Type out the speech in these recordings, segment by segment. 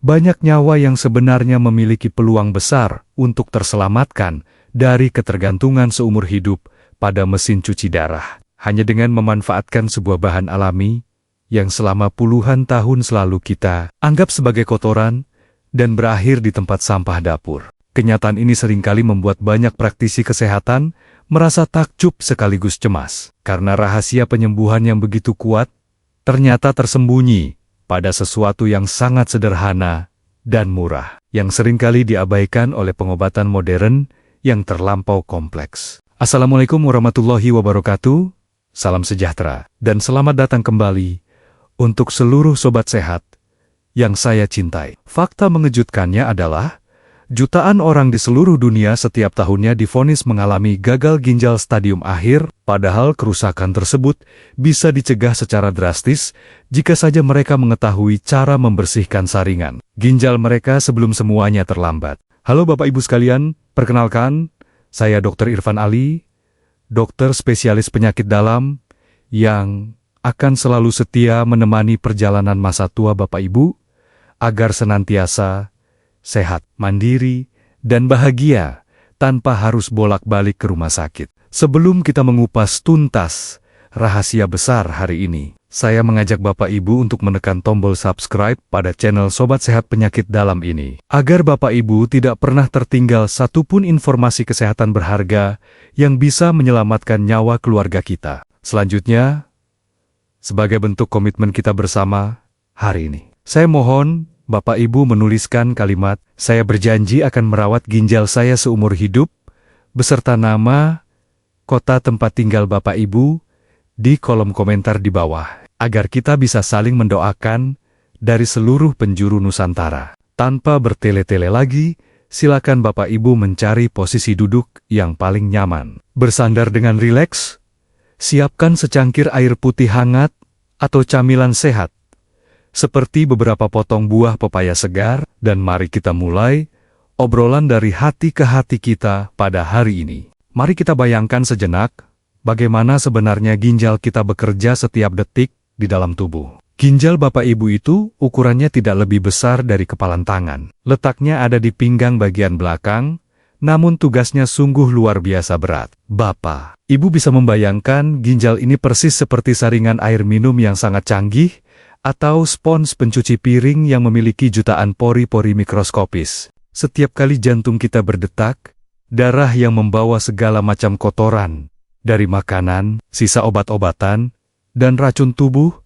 banyak nyawa yang sebenarnya memiliki peluang besar untuk terselamatkan dari ketergantungan seumur hidup pada mesin cuci darah. Hanya dengan memanfaatkan sebuah bahan alami yang selama puluhan tahun selalu kita anggap sebagai kotoran dan berakhir di tempat sampah dapur. Kenyataan ini seringkali membuat banyak praktisi kesehatan merasa takjub sekaligus cemas, karena rahasia penyembuhan yang begitu kuat ternyata tersembunyi pada sesuatu yang sangat sederhana dan murah, yang seringkali diabaikan oleh pengobatan modern yang terlampau kompleks. Assalamualaikum warahmatullahi wabarakatuh, salam sejahtera, dan selamat datang kembali untuk seluruh sobat sehat yang saya cintai. Fakta mengejutkannya adalah, jutaan orang di seluruh dunia setiap tahunnya divonis mengalami gagal ginjal stadium akhir, padahal kerusakan tersebut bisa dicegah secara drastis jika saja mereka mengetahui cara membersihkan saringan ginjal mereka sebelum semuanya terlambat. Halo Bapak Ibu sekalian, perkenalkan, saya Dr. Irfan Ali, dokter spesialis penyakit dalam yang akan selalu setia menemani perjalanan masa tua Bapak Ibu agar senantiasa sehat, mandiri, dan bahagia tanpa harus bolak-balik ke rumah sakit. Sebelum kita mengupas tuntas rahasia besar hari ini, saya mengajak Bapak Ibu untuk menekan tombol subscribe pada channel Sobat Sehat Penyakit Dalam ini, agar Bapak Ibu tidak pernah tertinggal satupun informasi kesehatan berharga yang bisa menyelamatkan nyawa keluarga kita. Selanjutnya, sebagai bentuk komitmen kita bersama hari ini, saya mohon Bapak Ibu menuliskan kalimat, "Saya berjanji akan merawat ginjal saya seumur hidup," beserta nama, kota tempat tinggal Bapak Ibu, di kolom komentar di bawah, agar kita bisa saling mendoakan dari seluruh penjuru Nusantara. Tanpa bertele-tele lagi, silakan Bapak Ibu mencari posisi duduk yang paling nyaman. Bersandar dengan rileks, siapkan secangkir air putih hangat atau camilan sehat, seperti beberapa potong buah pepaya segar, dan mari kita mulai obrolan dari hati ke hati kita pada hari ini. Mari kita bayangkan sejenak bagaimana sebenarnya ginjal kita bekerja setiap detik di dalam tubuh. Ginjal Bapak Ibu itu ukurannya tidak lebih besar dari kepalan tangan. Letaknya ada di pinggang bagian belakang, namun tugasnya sungguh luar biasa berat. Bapak, Ibu bisa membayangkan ginjal ini persis seperti saringan air minum yang sangat canggih, atau spons pencuci piring yang memiliki jutaan pori-pori mikroskopis. Setiap kali jantung kita berdetak, darah yang membawa segala macam kotoran dari makanan, sisa obat-obatan, dan racun tubuh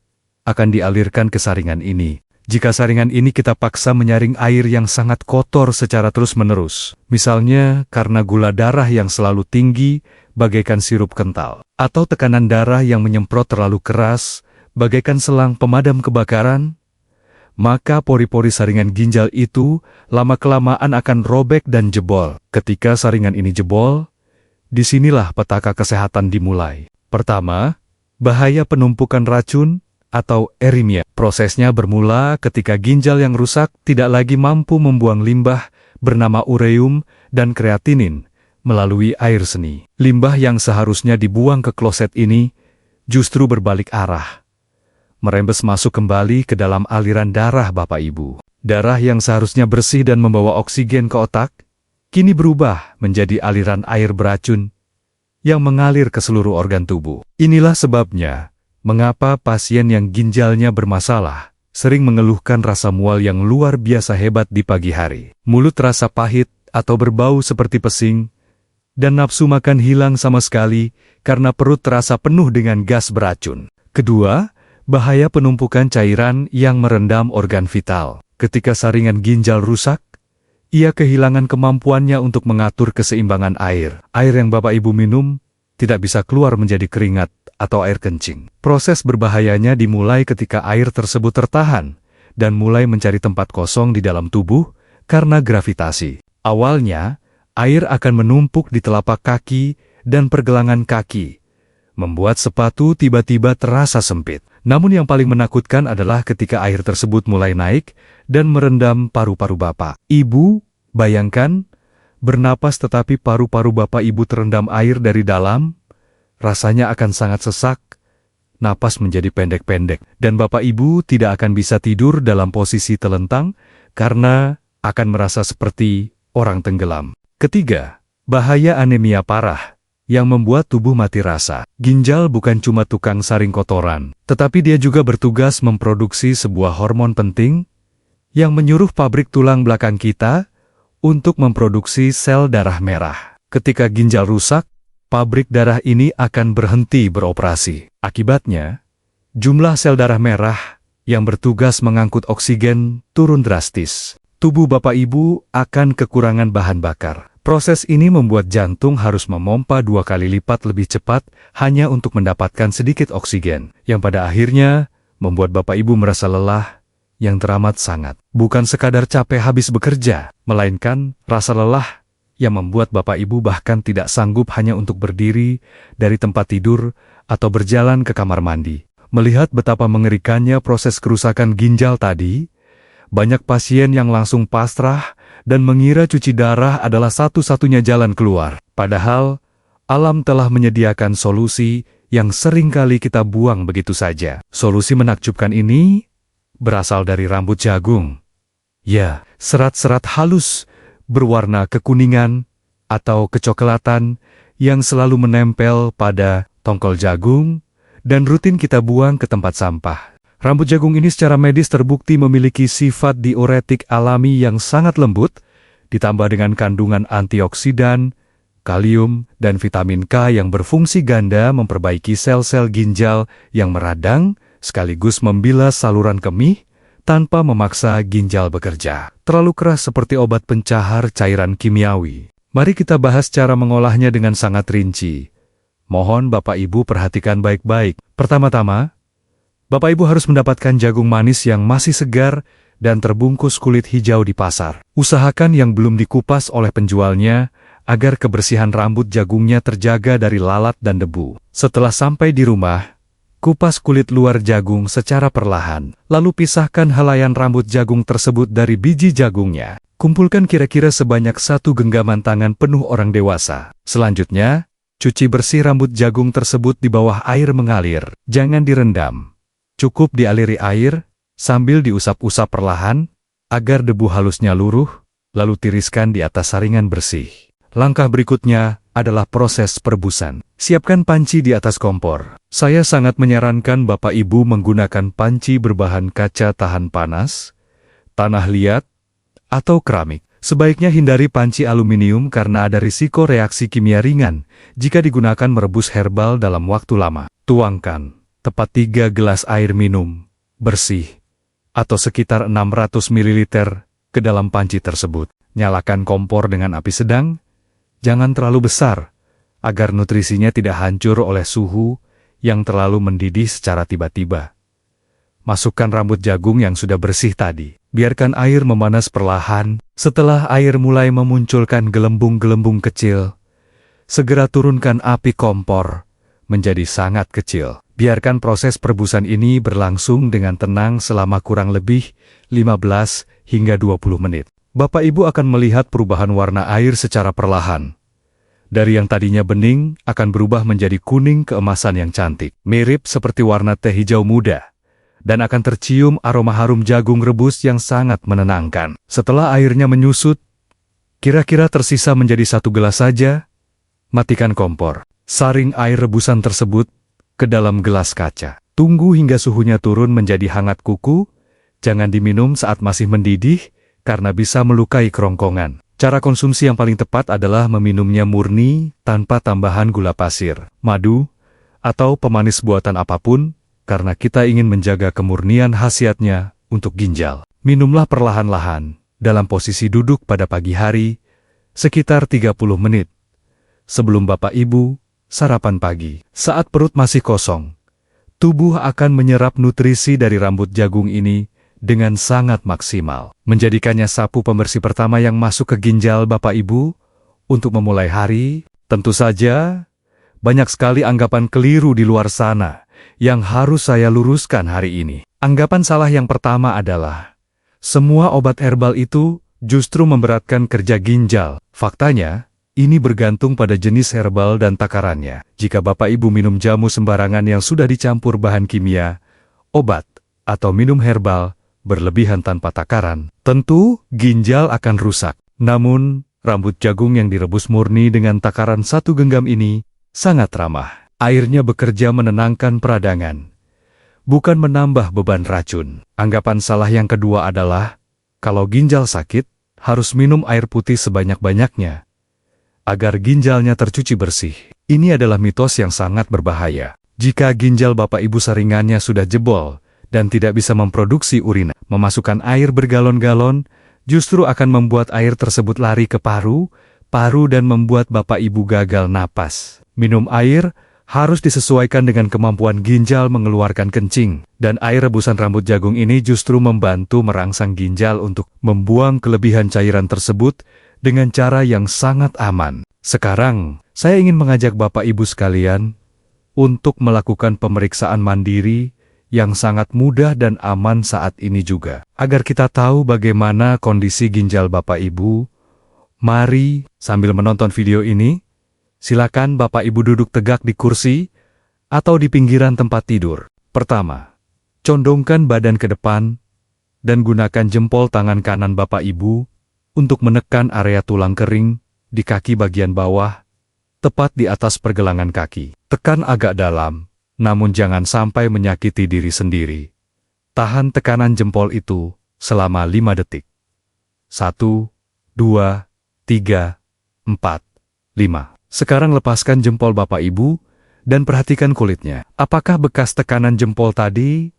akan dialirkan ke saringan ini. Jika saringan ini kita paksa menyaring air yang sangat kotor secara terus-menerus, misalnya karena gula darah yang selalu tinggi bagaikan sirup kental, atau tekanan darah yang menyemprot terlalu keras bagaikan selang pemadam kebakaran, maka pori-pori saringan ginjal itu lama-kelamaan akan robek dan jebol. Ketika saringan ini jebol, disinilah petaka kesehatan dimulai. Pertama, bahaya penumpukan racun atau arimia. Prosesnya bermula ketika ginjal yang rusak tidak lagi mampu membuang limbah bernama ureum dan kreatinin melalui air seni. Limbah yang seharusnya dibuang ke kloset ini justru berbalik arah, merembes masuk kembali ke dalam aliran darah Bapak Ibu. Darah yang seharusnya bersih dan membawa oksigen ke otak, kini berubah menjadi aliran air beracun yang mengalir ke seluruh organ tubuh. Inilah sebabnya mengapa pasien yang ginjalnya bermasalah sering mengeluhkan rasa mual yang luar biasa hebat di pagi hari. Mulut terasa pahit atau berbau seperti pesing, dan nafsu makan hilang sama sekali karena perut terasa penuh dengan gas beracun. Kedua, bahaya penumpukan cairan yang merendam organ vital. Ketika saringan ginjal rusak, ia kehilangan kemampuannya untuk mengatur keseimbangan air. Air yang Bapak Ibu minum tidak bisa keluar menjadi keringat atau air kencing. Proses berbahayanya dimulai ketika air tersebut tertahan dan mulai mencari tempat kosong di dalam tubuh karena gravitasi. Awalnya, air akan menumpuk di telapak kaki dan pergelangan kaki, membuat sepatu tiba-tiba terasa sempit. Namun yang paling menakutkan adalah ketika air tersebut mulai naik dan merendam paru-paru Bapak Ibu. Bayangkan, bernapas tetapi paru-paru Bapak Ibu terendam air dari dalam, rasanya akan sangat sesak, napas menjadi pendek-pendek, dan Bapak Ibu tidak akan bisa tidur dalam posisi telentang karena akan merasa seperti orang tenggelam. Ketiga, bahaya anemia parah yang membuat tubuh mati rasa. Ginjal bukan cuma tukang saring kotoran, tetapi dia juga bertugas memproduksi sebuah hormon penting yang menyuruh pabrik tulang belakang kita untuk memproduksi sel darah merah. Ketika ginjal rusak, pabrik darah ini akan berhenti beroperasi. Akibatnya, jumlah sel darah merah yang bertugas mengangkut oksigen turun drastis. Tubuh Bapak Ibu akan kekurangan bahan bakar. Proses ini membuat jantung harus memompa 2 kali lipat lebih cepat hanya untuk mendapatkan sedikit oksigen, yang pada akhirnya membuat Bapak Ibu merasa lelah yang teramat sangat. Bukan sekadar capek habis bekerja, melainkan rasa lelah yang membuat Bapak Ibu bahkan tidak sanggup hanya untuk berdiri dari tempat tidur atau berjalan ke kamar mandi. Melihat betapa mengerikannya proses kerusakan ginjal tadi, banyak pasien yang langsung pasrah dan mengira cuci darah adalah satu-satunya jalan keluar. Padahal, alam telah menyediakan solusi yang sering kali kita buang begitu saja. Solusi menakjubkan ini berasal dari rambut jagung. Ya, serat-serat halus berwarna kekuningan atau kecoklatan yang selalu menempel pada tongkol jagung dan rutin kita buang ke tempat sampah. Rambut jagung ini secara medis terbukti memiliki sifat diuretik alami yang sangat lembut, ditambah dengan kandungan antioksidan, kalium, dan vitamin K yang berfungsi ganda memperbaiki sel-sel ginjal yang meradang, sekaligus membilas saluran kemih tanpa memaksa ginjal bekerja. Terlalu keras seperti obat pencahar cairan kimiawi. Mari kita bahas cara mengolahnya dengan sangat rinci. Mohon Bapak Ibu perhatikan baik-baik. Pertama-tama, Bapak Ibu harus mendapatkan jagung manis yang masih segar dan terbungkus kulit hijau di pasar. Usahakan yang belum dikupas oleh penjualnya agar kebersihan rambut jagungnya terjaga dari lalat dan debu. Setelah sampai di rumah, kupas kulit luar jagung secara perlahan. Lalu pisahkan helaian rambut jagung tersebut dari biji jagungnya. Kumpulkan kira-kira sebanyak 1 genggaman tangan penuh orang dewasa. Selanjutnya, cuci bersih rambut jagung tersebut di bawah air mengalir. Jangan direndam. Cukup dialiri air, sambil diusap-usap perlahan, agar debu halusnya luruh, lalu tiriskan di atas saringan bersih. Langkah berikutnya adalah proses perebusan. Siapkan panci di atas kompor. Saya sangat menyarankan Bapak Ibu menggunakan panci berbahan kaca tahan panas, tanah liat, atau keramik. Sebaiknya hindari panci aluminium karena ada risiko reaksi kimia ringan jika digunakan merebus herbal dalam waktu lama. Tuangkan tepat 3 gelas air minum bersih atau sekitar 600 ml ke dalam panci tersebut. Nyalakan kompor dengan api sedang, jangan terlalu besar, agar nutrisinya tidak hancur oleh suhu yang terlalu mendidih secara tiba-tiba. Masukkan rambut jagung yang sudah bersih tadi. Biarkan air memanas perlahan. Setelah air mulai memunculkan gelembung-gelembung kecil, segera turunkan api kompor menjadi sangat kecil. Biarkan proses perebusan ini berlangsung dengan tenang selama kurang lebih 15 hingga 20 menit. Bapak Ibu akan melihat perubahan warna air secara perlahan. Dari yang tadinya bening akan berubah menjadi kuning keemasan yang cantik, mirip seperti warna teh hijau muda, dan akan tercium aroma harum jagung rebus yang sangat menenangkan. Setelah airnya menyusut, kira-kira tersisa menjadi 1 gelas saja, matikan kompor. Saring air rebusan tersebut ke dalam gelas kaca. Tunggu hingga suhunya turun menjadi hangat kuku, jangan diminum saat masih mendidih, karena bisa melukai kerongkongan. Cara konsumsi yang paling tepat adalah meminumnya murni tanpa tambahan gula pasir, madu, atau pemanis buatan apapun, karena kita ingin menjaga kemurnian khasiatnya untuk ginjal. Minumlah perlahan-lahan, dalam posisi duduk pada pagi hari, sekitar 30 menit. Sebelum Bapak Ibu sarapan pagi. Saat perut masih kosong, tubuh akan menyerap nutrisi dari rambut jagung ini dengan sangat maksimal, menjadikannya sapu pembersih pertama yang masuk ke ginjal Bapak Ibu untuk memulai hari. Tentu saja, banyak sekali anggapan keliru di luar sana yang harus saya luruskan hari ini. Anggapan salah yang pertama adalah, semua obat herbal itu justru memberatkan kerja ginjal. Faktanya, ini bergantung pada jenis herbal dan takarannya. Jika Bapak Ibu minum jamu sembarangan yang sudah dicampur bahan kimia, obat, atau minum herbal, berlebihan tanpa takaran, tentu ginjal akan rusak. Namun, rambut jagung yang direbus murni dengan takaran 1 genggam ini sangat ramah. Airnya bekerja menenangkan peradangan, bukan menambah beban racun. Anggapan salah yang kedua adalah, kalau ginjal sakit, harus minum air putih sebanyak-banyaknya, agar ginjalnya tercuci bersih. Ini adalah mitos yang sangat berbahaya. Jika ginjal Bapak Ibu saringannya sudah jebol, dan tidak bisa memproduksi urin, memasukkan air bergalon-galon, justru akan membuat air tersebut lari ke paru dan membuat Bapak Ibu gagal napas. Minum air harus disesuaikan dengan kemampuan ginjal mengeluarkan kencing, dan air rebusan rambut jagung ini justru membantu merangsang ginjal untuk membuang kelebihan cairan tersebut dengan cara yang sangat aman. Sekarang, saya ingin mengajak Bapak Ibu sekalian untuk melakukan pemeriksaan mandiri yang sangat mudah dan aman saat ini juga. Agar kita tahu bagaimana kondisi ginjal Bapak Ibu, mari sambil menonton video ini, silakan Bapak Ibu duduk tegak di kursi atau di pinggiran tempat tidur. Pertama, condongkan badan ke depan dan gunakan jempol tangan kanan Bapak Ibu untuk menekan area tulang kering di kaki bagian bawah, tepat di atas pergelangan kaki. Tekan agak dalam, namun jangan sampai menyakiti diri sendiri. Tahan tekanan jempol itu selama 5 detik. 1, 2, 3, 4, 5. Sekarang lepaskan jempol Bapak Ibu dan perhatikan kulitnya. Apakah bekas tekanan jempol tadi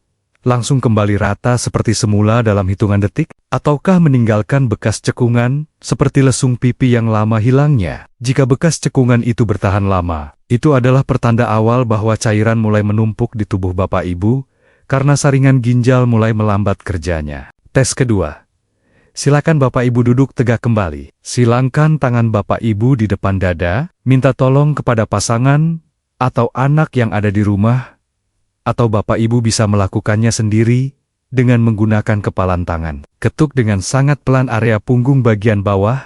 langsung kembali rata seperti semula dalam hitungan detik? Ataukah meninggalkan bekas cekungan seperti lesung pipi yang lama hilangnya? Jika bekas cekungan itu bertahan lama, itu adalah pertanda awal bahwa cairan mulai menumpuk di tubuh Bapak Ibu karena saringan ginjal mulai melambat kerjanya. Tes kedua. Silakan Bapak Ibu duduk tegak kembali. Silangkan tangan Bapak Ibu di depan dada, minta tolong kepada pasangan atau anak yang ada di rumah, atau Bapak Ibu bisa melakukannya sendiri dengan menggunakan kepalan tangan. Ketuk dengan sangat pelan area punggung bagian bawah,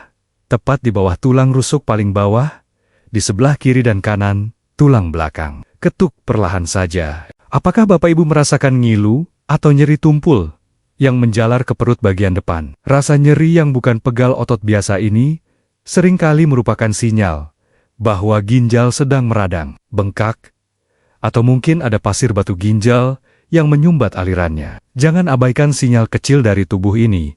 tepat di bawah tulang rusuk paling bawah, di sebelah kiri dan kanan, tulang belakang. Ketuk perlahan saja. Apakah Bapak Ibu merasakan ngilu atau nyeri tumpul yang menjalar ke perut bagian depan? Rasa nyeri yang bukan pegal otot biasa ini seringkali merupakan sinyal bahwa ginjal sedang meradang, bengkak, atau mungkin ada pasir batu ginjal yang menyumbat alirannya. Jangan abaikan sinyal kecil dari tubuh ini,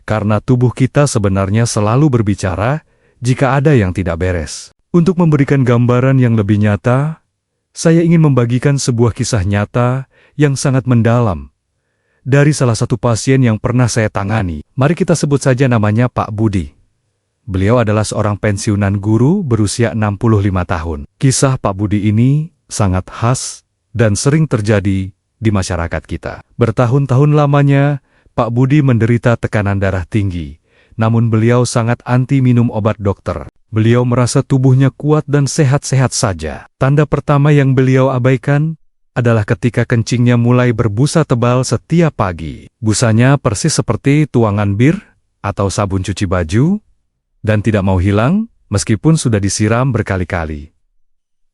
karena tubuh kita sebenarnya selalu berbicara jika ada yang tidak beres. Untuk memberikan gambaran yang lebih nyata, saya ingin membagikan sebuah kisah nyata yang sangat mendalam dari salah satu pasien yang pernah saya tangani. Mari kita sebut saja namanya Pak Budi. Beliau adalah seorang pensiunan guru berusia 65 tahun. Kisah Pak Budi ini sangat khas dan sering terjadi di masyarakat kita. Bertahun-tahun lamanya, Pak Budi menderita tekanan darah tinggi, namun beliau sangat anti minum obat dokter. Beliau merasa tubuhnya kuat dan sehat-sehat saja. Tanda pertama yang beliau abaikan adalah ketika kencingnya mulai berbusa tebal setiap pagi. Busanya persis seperti tuangan bir atau sabun cuci baju, dan tidak mau hilang meskipun sudah disiram berkali-kali.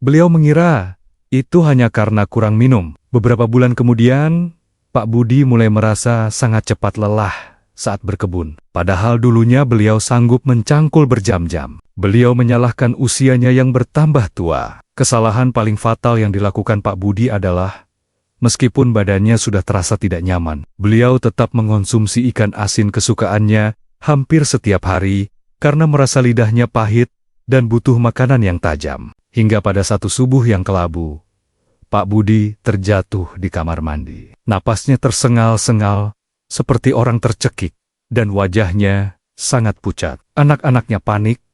Beliau mengira itu hanya karena kurang minum. Beberapa bulan kemudian, Pak Budi mulai merasa sangat cepat lelah saat berkebun. Padahal dulunya beliau sanggup mencangkul berjam-jam. Beliau menyalahkan usianya yang bertambah tua. Kesalahan paling fatal yang dilakukan Pak Budi adalah, meskipun badannya sudah terasa tidak nyaman, beliau tetap mengonsumsi ikan asin kesukaannya hampir setiap hari karena merasa lidahnya pahit dan butuh makanan yang tajam. Hingga pada satu subuh yang kelabu, Pak Budi terjatuh di kamar mandi. Napasnya tersengal-sengal seperti orang tercekik, dan wajahnya sangat pucat. Anak-anaknya panik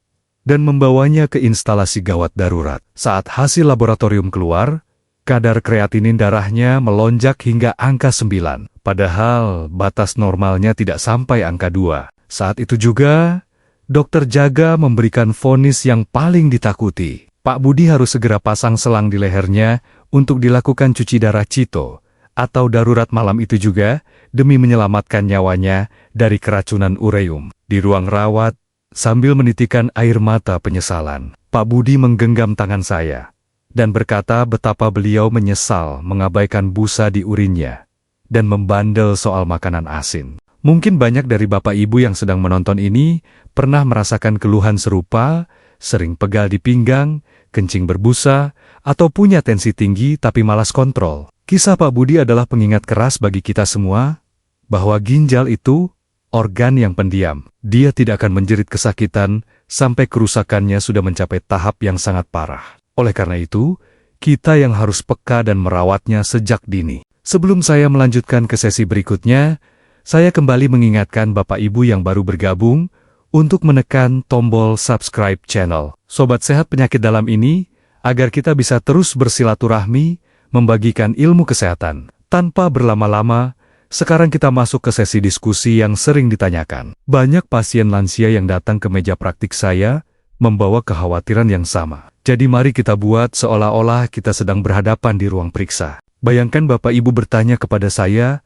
dan membawanya ke instalasi gawat darurat. Saat hasil laboratorium keluar, kadar kreatinin darahnya melonjak hingga angka 9. Padahal batas normalnya tidak sampai angka 2. Saat itu juga, dokter jaga memberikan vonis yang paling ditakuti. Pak Budi harus segera pasang selang di lehernya untuk dilakukan cuci darah cito, atau darurat malam itu juga, demi menyelamatkan nyawanya dari keracunan ureum. Di ruang rawat, sambil menitikan air mata penyesalan, Pak Budi menggenggam tangan saya dan berkata betapa beliau menyesal mengabaikan busa di urinnya dan membandel soal makanan asin. Mungkin banyak dari Bapak Ibu yang sedang menonton ini pernah merasakan keluhan serupa, sering pegal di pinggang, kencing berbusa, atau punya tensi tinggi tapi malas kontrol. Kisah Pak Budi adalah pengingat keras bagi kita semua, bahwa ginjal itu organ yang pendiam. Dia tidak akan menjerit kesakitan sampai kerusakannya sudah mencapai tahap yang sangat parah. Oleh karena itu, kita yang harus peka dan merawatnya sejak dini. Sebelum saya melanjutkan ke sesi berikutnya, saya kembali mengingatkan Bapak Ibu yang baru bergabung untuk menekan tombol subscribe channel Sobat Sehat Penyakit Dalam ini, agar kita bisa terus bersilaturahmi, membagikan ilmu kesehatan. Tanpa berlama-lama, sekarang kita masuk ke sesi diskusi yang sering ditanyakan. Banyak pasien lansia yang datang ke meja praktik saya membawa kekhawatiran yang sama. Jadi mari kita buat seolah-olah kita sedang berhadapan di ruang periksa. Bayangkan Bapak Ibu bertanya kepada saya,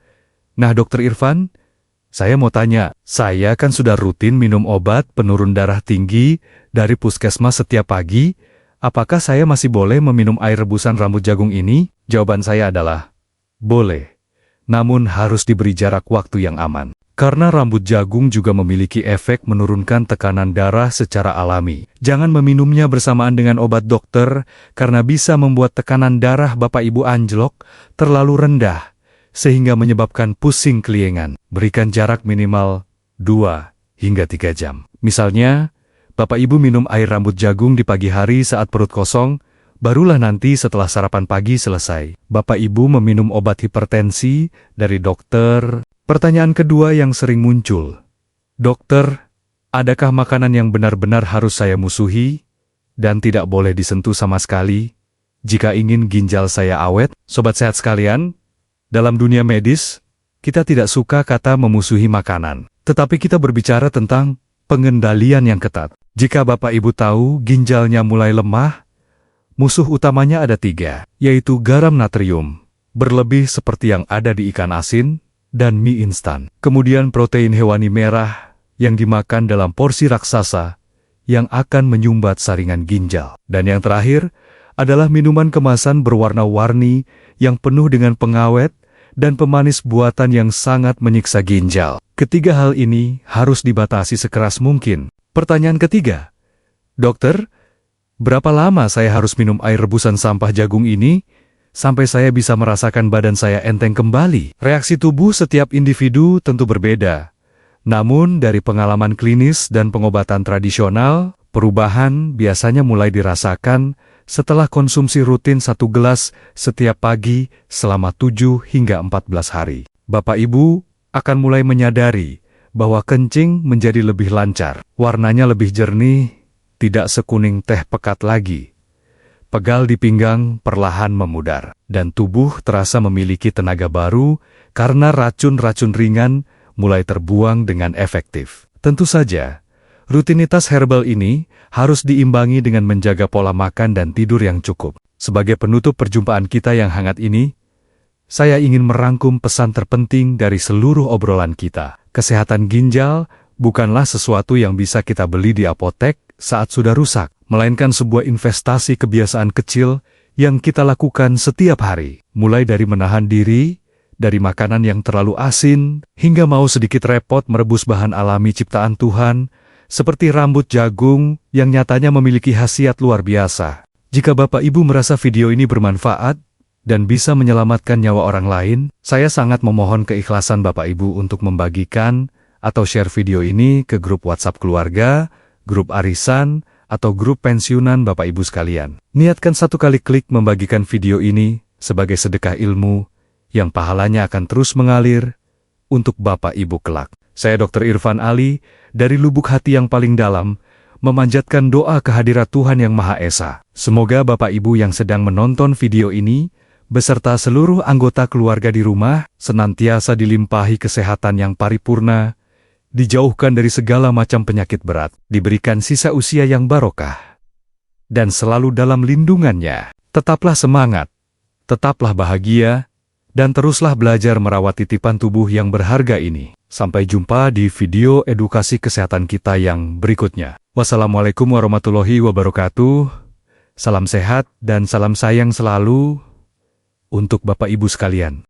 "Nah, Dokter Irfan, saya mau tanya, saya kan sudah rutin minum obat penurun darah tinggi dari puskesmas setiap pagi, apakah saya masih boleh meminum air rebusan rambut jagung ini?" Jawaban saya adalah, boleh, namun harus diberi jarak waktu yang aman. Karena rambut jagung juga memiliki efek menurunkan tekanan darah secara alami. Jangan meminumnya bersamaan dengan obat dokter, karena bisa membuat tekanan darah Bapak Ibu anjlok terlalu rendah, sehingga menyebabkan pusing keliengan. Berikan jarak minimal 2 hingga 3 jam. Misalnya, Bapak Ibu minum air rambut jagung di pagi hari saat perut kosong, barulah nanti setelah sarapan pagi selesai, Bapak Ibu meminum obat hipertensi dari dokter. Pertanyaan kedua yang sering muncul, "Dokter, adakah makanan yang benar-benar harus saya musuhi dan tidak boleh disentuh sama sekali jika ingin ginjal saya awet?" Sobat sehat sekalian, dalam dunia medis, kita tidak suka kata memusuhi makanan, tetapi kita berbicara tentang pengendalian yang ketat. Jika Bapak Ibu tahu ginjalnya mulai lemah, musuh utamanya ada 3, yaitu garam natrium, berlebih seperti yang ada di ikan asin, dan mie instan. Kemudian protein hewani merah yang dimakan dalam porsi raksasa yang akan menyumbat saringan ginjal. Dan yang terakhir adalah minuman kemasan berwarna-warni yang penuh dengan pengawet dan pemanis buatan yang sangat menyiksa ginjal. Ketiga hal ini harus dibatasi sekeras mungkin. Pertanyaan ketiga, "Dokter, berapa lama saya harus minum air rebusan sampah jagung ini sampai saya bisa merasakan badan saya enteng kembali?" Reaksi tubuh setiap individu tentu berbeda. Namun dari pengalaman klinis dan pengobatan tradisional, perubahan biasanya mulai dirasakan setelah konsumsi rutin 1 gelas setiap pagi selama 7 hingga 14 hari. Bapak Ibu akan mulai menyadari bahwa kencing menjadi lebih lancar, warnanya lebih jernih, tidak sekuning teh pekat lagi. Pegal di pinggang perlahan memudar, dan tubuh terasa memiliki tenaga baru karena racun-racun ringan mulai terbuang dengan efektif. Tentu saja, rutinitas herbal ini harus diimbangi dengan menjaga pola makan dan tidur yang cukup. Sebagai penutup perjumpaan kita yang hangat ini, saya ingin merangkum pesan terpenting dari seluruh obrolan kita. Kesehatan ginjal bukanlah sesuatu yang bisa kita beli di apotek saat sudah rusak, melainkan sebuah investasi kebiasaan kecil yang kita lakukan setiap hari, mulai dari menahan diri dari makanan yang terlalu asin, hingga mau sedikit repot merebus bahan alami ciptaan Tuhan, seperti rambut jagung yang nyatanya memiliki khasiat luar biasa. Jika Bapak Ibu merasa video ini bermanfaat dan bisa menyelamatkan nyawa orang lain, saya sangat memohon keikhlasan Bapak Ibu untuk membagikan atau share video ini ke grup WhatsApp keluarga, grup arisan, atau grup pensiunan Bapak Ibu sekalian. Niatkan 1 kali klik membagikan video ini sebagai sedekah ilmu yang pahalanya akan terus mengalir untuk Bapak Ibu kelak. Saya Dr. Irfan Ali, dari lubuk hati yang paling dalam, memanjatkan doa kehadirat Tuhan Yang Maha Esa. Semoga Bapak Ibu yang sedang menonton video ini, beserta seluruh anggota keluarga di rumah, senantiasa dilimpahi kesehatan yang paripurna, dijauhkan dari segala macam penyakit berat, diberikan sisa usia yang barokah, dan selalu dalam lindungannya. Tetaplah semangat, tetaplah bahagia, dan teruslah belajar merawat titipan tubuh yang berharga ini. Sampai jumpa di video edukasi kesehatan kita yang berikutnya. Wassalamualaikum warahmatullahi wabarakatuh. Salam sehat dan salam sayang selalu untuk Bapak Ibu sekalian.